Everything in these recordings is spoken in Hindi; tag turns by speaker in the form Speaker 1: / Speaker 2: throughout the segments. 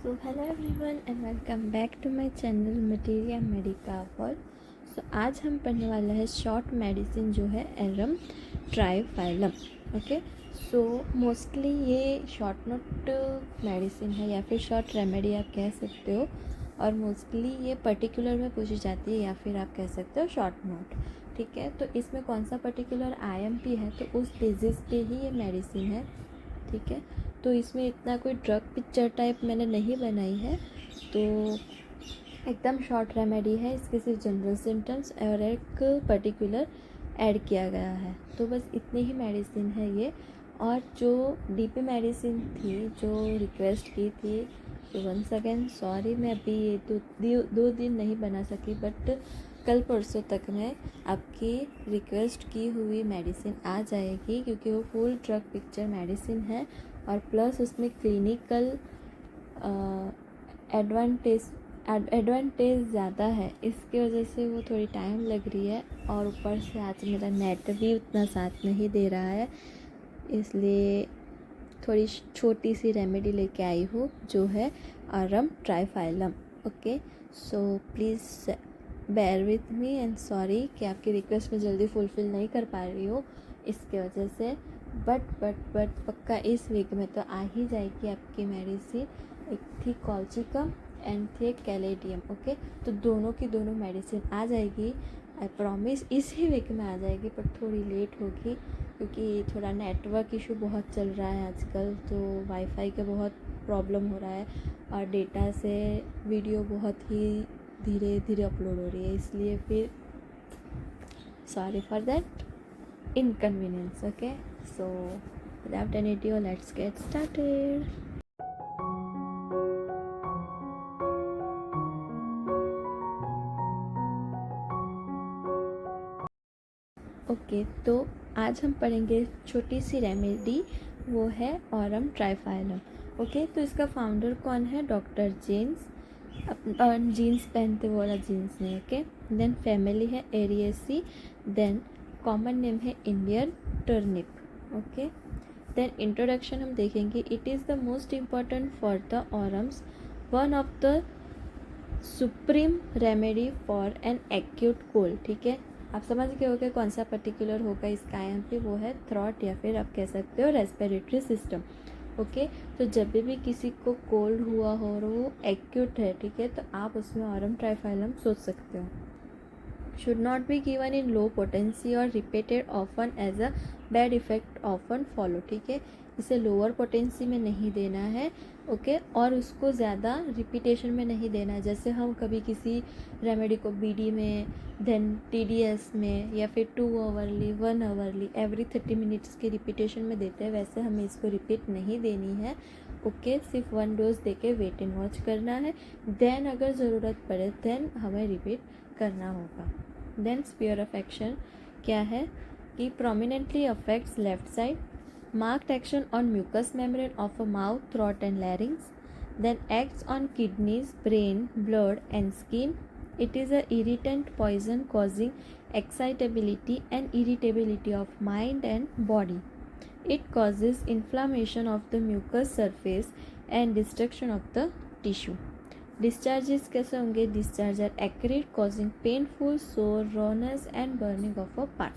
Speaker 1: So hello everyone and welcome back to my channel Materia Medica World। सो आज हम पढ़ने वाला है शॉर्ट मेडिसिन जो है arum triphyllum. Okay, so mostly ये शॉर्ट नोट मेडिसिन है या फिर शॉर्ट रेमेडी आप कह सकते हो, और मोस्टली ये पर्टिकुलर में पूछी जाती है या फिर आप कह सकते हो शॉर्ट नोट। ठीक है, तो इसमें कौन सा पर्टिकुलर आईएमपी है तो उस बेसिस पे ही ये मेडिसिन है। ठीक है, तो इसमें इतना कोई ड्रग पिक्चर टाइप मैंने नहीं बनाई है, तो एकदम शॉर्ट रेमेडी है। इसके सिर्फ जनरल सिम्टम्स और एक पर्टिकुलर ऐड किया गया है, तो बस इतनी ही मेडिसिन है ये। और जो डीपी मेडिसिन थी जो रिक्वेस्ट की थी, तो वंस अगेन सॉरी, मैं अभी ये दो दिन नहीं बना सकी, बट कल परसों तक में आपकी रिक्वेस्ट की हुई मेडिसिन आ जाएगी, क्योंकि वो फुल ड्रग पिक्चर मेडिसिन है और प्लस उसमें क्लिनिकल एडवांटेज ज़्यादा है। इसकी वजह से वो थोड़ी टाइम लग रही है, और ऊपर से आज मेरा नेट भी उतना साथ नहीं दे रहा है, इसलिए थोड़ी छोटी सी रेमेडी लेके आई हूँ जो है arum triphyllum. Okay, so please bear with me and sorry कि आपकी रिक्वेस्ट में जल्दी फुलफ़िल नहीं कर पा रही हूँ इसके वजह से, बट पक्का इस वीक में तो आ ही जाएगी आपकी मेडिसिन। एक थी कॉल्चिकम एंड थे कैलेडियम। ओके, तो दोनों की दोनों मेडिसिन आ जाएगी, आई प्रॉमिस इसी वीक में आ जाएगी, पर थोड़ी लेट होगी क्योंकि थोड़ा नेटवर्क इशू बहुत चल रहा है आजकल, तो वाईफाई का बहुत प्रॉब्लम हो रहा है और डेटा से वीडियो बहुत ही धीरे धीरे अपलोड हो रही है, इसलिए फिर sorry for that inconvenience. Okay, so without any ado, let's get started. Okay, तो आज हम पढ़ेंगे छोटी सी रेमेडी, वो है एरम ट्राइफाइलम। ओके, तो इसका फाउंडर कौन है? Doctor James. जीन्स पहनते वो वाला जीन्स नहीं। ओके, देन फैमिली है एरिएसी, देन कॉमन नेम है Indian turnip. Okay, then introduction हम देखेंगे। It is the most important for the arums, one of the supreme remedy for an acute cold. ठीक है, आप समझ गए होंगे कौन सा पर्टिकुलर होगा इसका आईएमपी, वो है थ्रॉट या फिर आप कह सकते हो रेस्पिरेटरी सिस्टम। ओके, तो जब भी किसी को कोल्ड हुआ हो और वो एक्यूट है, ठीक है, तो आप उसमें एरम ट्राइफाइलम सोच सकते हो। should not be given in low potency or repeated often as a bad effect often follow। ठीक है, इसे लोअर पोटेंसी में नहीं देना है। ओके, और उसको ज़्यादा रिपीटेशन में नहीं देना है। जैसे हम कभी किसी रेमेडी को बीडी में, देन टीडीएस में, या फिर 2 आवरली 1 आवरली एवरी 30 मिनट्स की रिपीटेशन में देते हैं, वैसे हमें इसको रिपीट नहीं देनी है। ओके, सिर्फ 1 डोज दे के वेट एंड वॉच करना है, देन अगर ज़रूरत पड़े देन हमें रिपीट करना होगा। देन स्फीयर ऑफ एक्शन क्या है कि prominently affects left side, marked action on mucous membrane of a mouth, throat and larynx, then acts on kidneys, brain, blood and skin. It is a irritant poison causing excitability and irritability of mind and body. It causes inflammation of the mucous surface and destruction of the tissue. Discharges कैसे होंगे? Discharge are accurate, causing painful sore, rawness and burning of a part.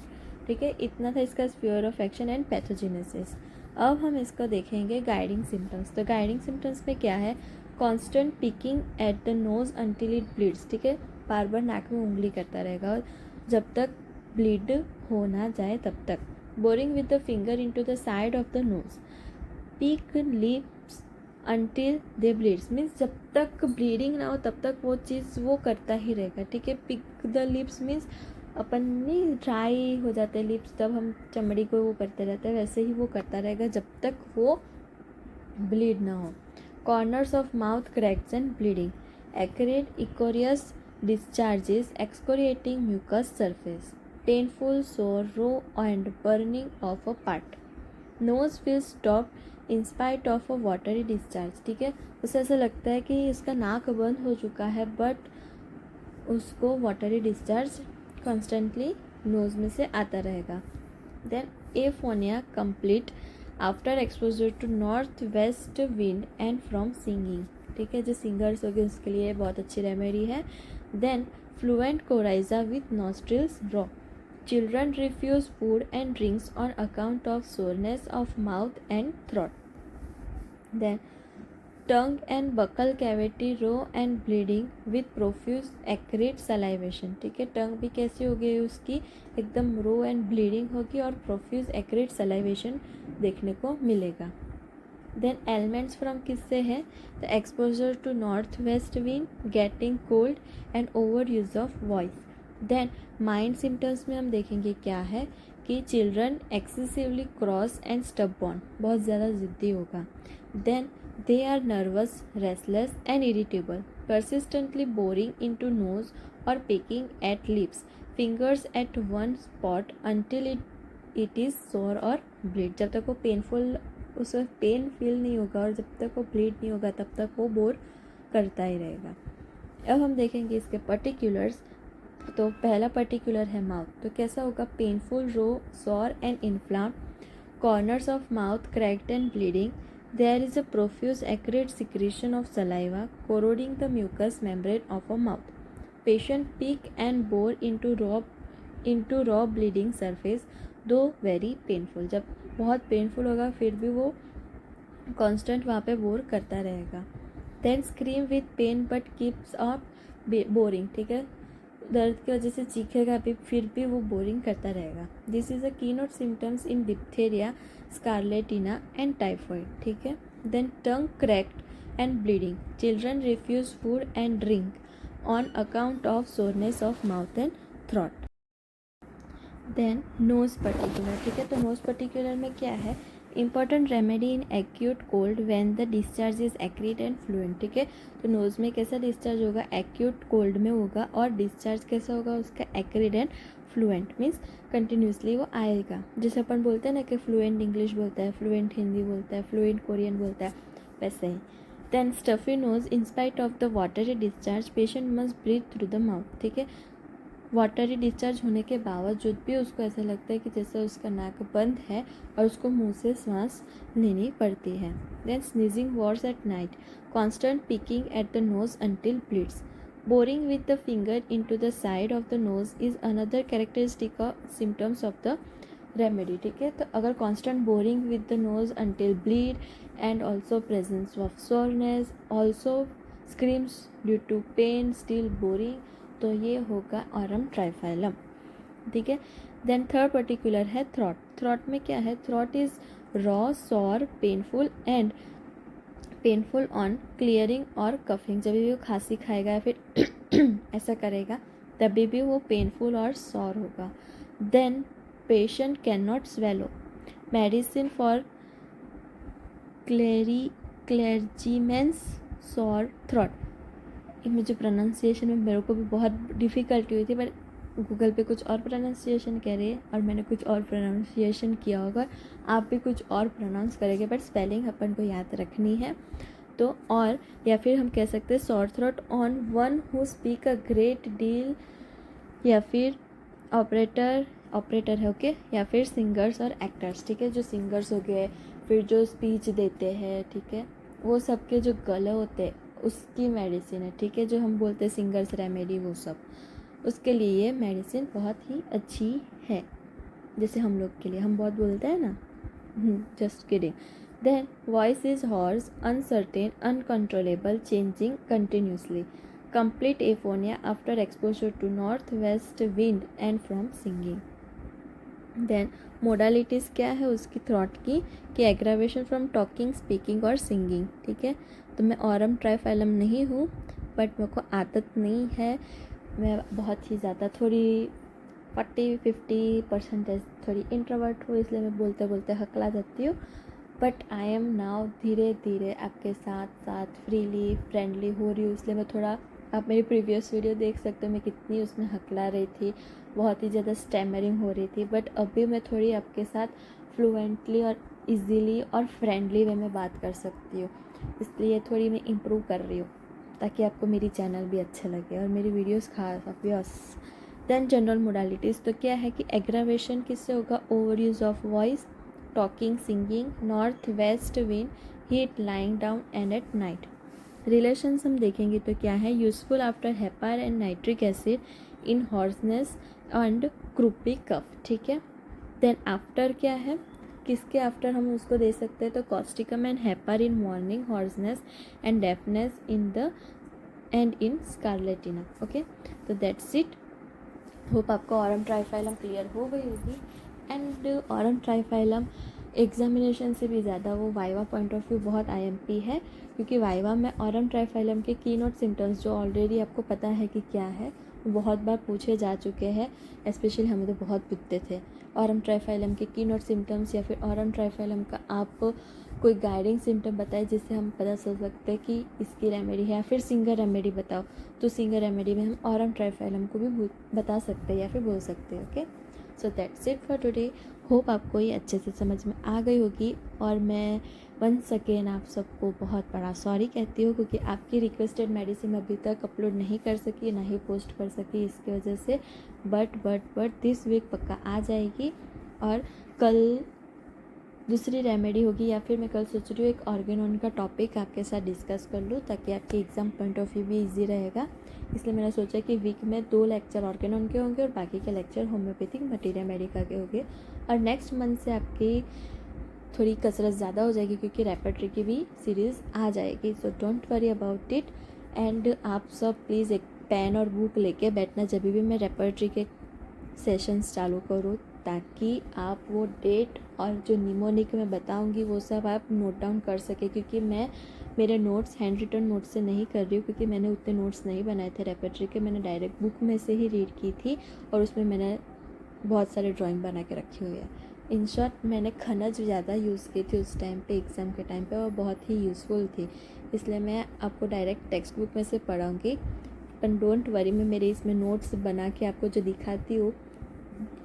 Speaker 1: ठीक है, इतना था इसका sphere of action and pathogenesis. अब हम इसको देखेंगे गाइडिंग सिम्टम्स। तो गाइडिंग सिम्टम्स में क्या है? Constant picking at the nose until it bleeds. ठीक है, बार बार नाक में उंगली करता रहेगा और जब तक ब्लीड हो ना जाए तब तक। Boring with the finger into the side of the knows, peak lips until they bleeds, means जब तक ब्लीडिंग ना हो तब तक वो चीज़ वो करता ही रहेगा। ठीक है, पिक द लिप्स मीन्स अपन नहीं ड्राई हो जाते हैं लिप्स, तब हम चमड़ी को वो करते रहते हैं, वैसे ही वो करता रहेगा जब तक वो ब्लीड ना हो। Corners of mouth cracks and bleeding, accurate ichorous discharges excoriating mucous surface, painful sore raw and burning of a part, nose will stop in spite of a watery discharge. ठीक है, उसे ऐसा लगता है कि इसका नाक बंद हो चुका है, बट उसको वाटरी डिस्चार्ज कॉन्स्टेंटली नोज में से आता रहेगा। Then aphonia complete after exposure to north west wind and from singing. ठीक है, जो सिंगर्स हो गए उसके लिए बहुत अच्छी रेमेडी है। Then fluent coryza with nostrils raw, children refuse food and drinks on account of soreness of mouth and throat. Then tongue and buccal cavity raw and bleeding with profuse acrid salivation, ठीक है, टंग भी कैसी हो गई उसकी, एकदम रो एंड ब्लीडिंग होगी और प्रोफ्यूज एक्रेट सलाइवेशन देखने को मिलेगा। देन एलिमेंट्स फ्रॉम किससे है, the exposure to north west wind, getting cold and over use of voice. Then mind symptoms में हम देखेंगे क्या है कि children excessively cross and stubborn, बहुत ज़्यादा ज़िद्दी होगा। Then they are nervous, restless and irritable, persistently boring into nose or picking at lips, fingers at one spot until it is sore or bleed। जब तक वो पेनफुल, उसमें पेन फील नहीं होगा और जब तक वो ब्लीड नहीं होगा तब तक वो बोर करता ही रहेगा। अब हम देखेंगे इसके पर्टिकुलर्स। तो पहला पर्टिकुलर है माउथ, तो कैसा होगा, painful, raw, sore and inflame, corners of mouth cracked and bleeding, there is a profuse acrid secretion of saliva corroding the mucous membrane of a mouth, patient peak and bore into raw bleeding surface though very painful। जब बहुत पेनफुल होगा फिर भी वो कांस्टेंट वहाँ पे बोर करता रहेगा। Then scream with pain but keeps up boring, ठीक है, दर्द की वजह से चीखेगा भी फिर भी वो बोरिंग करता रहेगा। This is a keynote symptoms in diphtheria, scarlatina and typhoid, ठीक है। Then tongue cracked and bleeding, children refuse food and drink on account of soreness of mouth and throat. Then nose particular, ठीक है, तो नोज पर्टिकुलर में क्या है, important remedy in acute cold when the discharge is acrid and fluent, ठीक है, तो नोज़ में कैसा डिस्चार्ज होगा, एक्यूट कोल्ड में होगा और डिस्चार्ज कैसा होगा उसका, एक्रीट एंड फ्लुएंट, मीन्स कंटिन्यूसली वो आएगा। जैसे अपन बोलते हैं ना कि फ्लुएंट इंग्लिश बोलता है, फ्लुएंट हिंदी बोलता है, फ्लुएंट कोरियन बोलता है, वैसे ही। Then stuffy nose, in spite of the watery discharge patient must breathe through the mouth, ठीक है, वाटरी डिस्चार्ज होने के बावजूद भी उसको ऐसा लगता है कि जैसे उसका नाक बंद है और उसको मुंह से सांस लेनी पड़ती है। Then sneezing worse at night, constant picking at the nose until bleeds, boring with the finger into the side of the nose is another characteristic symptoms of the remedy, ठीक है, तो अगर constant boring with the nose until bleed and also presence of soreness, also screams due to pain, still boring, तो ये होगा ऑरम ट्राइफाइलम, ठीक है। देन थर्ड पर्टिकुलर है थ्रॉट। थ्रॉट में क्या है, throat is raw, sore, painful and painful on clearing और कफिंग, जब भी वो खांसी खाएगा या फिर ऐसा करेगा तभी भी वो पेनफुल और सॉर होगा। Then patient can not swallow, medicine for clergymen's sore throat, मुझे प्रोनाउंसिएशन में मेरे को भी बहुत डिफ़िकल्टी हुई थी, बट गूगल पे कुछ और प्रोनाउंसिएशन कह रही है और मैंने कुछ और प्रोनाउंसिएशन किया होगा, आप भी कुछ और प्रोनाउंस करेंगे, बट स्पेलिंग अपन को याद रखनी है। तो और या फिर हम कह सकते हैं sore throat on one who speak a great deal, या फिर ऑपरेटर है, ओके, या फिर सिंगर्स और एक्टर्स, ठीक है, जो सिंगर्स हो गए, फिर जो स्पीच देते हैं, ठीक है, वो सब के जो गले होते हैं उसकी मेडिसिन है, ठीक है, जो हम बोलते हैं सिंगर्स रेमेडी, वो सब उसके लिए ये मेडिसिन बहुत ही अच्छी है, जैसे हम लोग के लिए हम बहुत बोलते हैं ना, just kidding. Then voice is hoarse, uncertain, uncontrollable, changing continuously, complete aphonia after exposure to north west wind and from singing. Then modalities क्या है उसकी थ्रॉट की, कि एग्रावेशन फ्रॉम टॉकिंग, स्पीकिंग और सिंगिंग, ठीक है, तो मैं ऑरम ट्राइफाइलम नहीं हूँ, बट मेरे को आदत नहीं है, मैं बहुत ही ज़्यादा थोड़ी 40-50% थोड़ी इंट्रोवर्ट हूँ, इसलिए मैं बोलते बोलते हकला जाती हूँ, बट आई एम नाउ धीरे धीरे आपके साथ साथ फ्रीली फ्रेंडली हो रही हूँ, इसलिए मैं थोड़ा, आप मेरी प्रीवियस वीडियो देख सकते हो मैं कितनी उसमें हकला रही थी, बहुत ही ज़्यादा स्टैमरिंग हो रही थी, बट अभी मैं थोड़ी आपके साथ फ्लुएंटली और इजीली और फ्रेंडली वे में बात कर सकती हूँ, इसलिए थोड़ी मैं इम्प्रूव कर रही हूँ ताकि आपको मेरी चैनल भी अच्छा लगे और मेरी वीडियोस खास ऑब्वियस। देन जनरल मोडालिटीज़, तो क्या है कि एग्रावेशन किससे होगा, over use of voice, talking, singing, north west wind, heat, lying down and at night. Relations हम देखेंगे तो क्या है, useful after hepar and nitric acid in hoarseness and croupy cough, ठीक है। देन आफ्टर क्या है, किसके आफ्टर हम उसको दे सकते हैं, तो causticum and hepar in morning hoarseness and deafness in the and in scarlatina. Okay, तो दैट्स इट। होप आपको ऑरम ट्राइफाइलम क्लियर हो गई होगी। एंड ऑरम ट्राइफाइलम एग्जामिनेशन से भी ज़्यादा वो वाइवा पॉइंट ऑफ व्यू बहुत आईएमपी है, क्योंकि वाइवा में ऑरम ट्राइफाइलम के कीनोट सिम्टम्स जो ऑलरेडी आपको पता है कि क्या है, वो बहुत बार पूछे जा चुके हैं। स्पेशली हमें तो बहुत पूछते थे ऑरम ट्राइफाइलम के कीनोट सिम्टम्स, या फिर ऑरम ट्राइफाइलम का आप कोई गाइडिंग सिम्टम बताए जिससे हम पता चल सकते हैं कि इसकी रेमेडी है, या फिर सिंगल रेमेडी बताओ, तो सिंगल रेमेडी में हम ऑरम ट्राइफाइलम को भी बता सकते हैं या फिर बोल सकते हैं। Okay, so that's it for today. Hope आपको ये अच्छे से समझ में आ गई होगी। और मैं वंस अगेन आप सबको बहुत बड़ा सॉरी कहती हूँ, क्योंकि आपकी रिक्वेस्टेड मेडिसिन अभी तक अपलोड नहीं कर सकी, ना ही पोस्ट कर सकी इसकी वजह से। बट दिस वीक पक्का आ जाएगी। और कल दूसरी रेमेडी होगी, या फिर मैं कल सोच रही हूँ एक ऑर्गेनॉन का टॉपिक आपके साथ डिस्कस कर लूँ, ताकि आपके एग्ज़ाम पॉइंट ऑफ व्यू भी इजी रहेगा। इसलिए मैंने सोचा कि वीक में 2 लेक्चर ऑर्गेनॉन के होंगे और बाकी के लेक्चर होम्योपैथिक मटीरिया मेडिका के होंगे। और नेक्स्ट मंथ से आपकी थोड़ी कसरत ज़्यादा हो जाएगी, क्योंकि रेपर्टरी की भी सीरीज़ आ जाएगी। So don't worry about it. And आप सब प्लीज़ एक पेन और बुक लेके बैठना जब भी मैं रेपर्टरी के सेशंस चालू करूँ, ताकि आप वो डेट और जो निमोनिक मैं बताऊंगी वो सब आप नोट डाउन कर सके। क्योंकि मैं मेरे नोट्स हैंड रिटन नोट्स से नहीं कर रही हूँ, क्योंकि मैंने उतने नोट्स नहीं बनाए थे रेपर्टरी के, मैंने डायरेक्ट बुक में से ही रीड की थी, और उसमें मैंने बहुत सारे ड्राइंग बना के रखी हुई है। इन शॉर्ट मैंने खनज ज़्यादा यूज़ की थी उस टाइम पे, एग्ज़ाम के टाइम पे, और बहुत ही यूज़फुल थी। इसलिए मैं आपको डायरेक्ट टेक्स्ट बुक में से पढ़ाऊँगी। पर डोंट वरी, मैं मेरे इसमें नोट्स बना के आपको जो दिखाती हूँ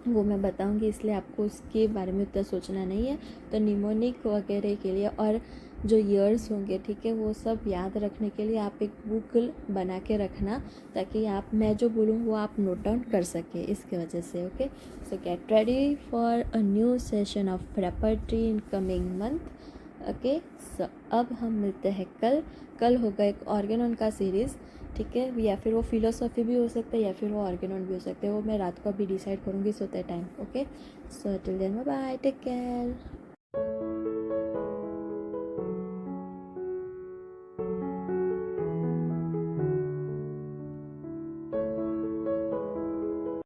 Speaker 1: वो मैं बताऊंगी, इसलिए आपको उसके बारे में उतना सोचना नहीं है। तो निमोनिक वगैरह के लिए और जो ईयर्स होंगे, ठीक है, वो सब याद रखने के लिए आप एक बुक बना के रखना, ताकि आप मैं जो बोलूँ वो आप नोट डाउन कर सके इसके वजह से। Okay, so get ready for a new session of repertory in coming month. Okay, so अब हम मिलते हैं कल होगा एक ऑर्गेनॉन का सीरीज़, ठीक है, या फिर वो फिलोसॉफी भी हो सकता है, या फिर वो ऑर्गेनॉन भी हो सकता है, वो मैं रात को अभी डिसाइड करूँगी सोते time. Okay, so till then bye bye, take care.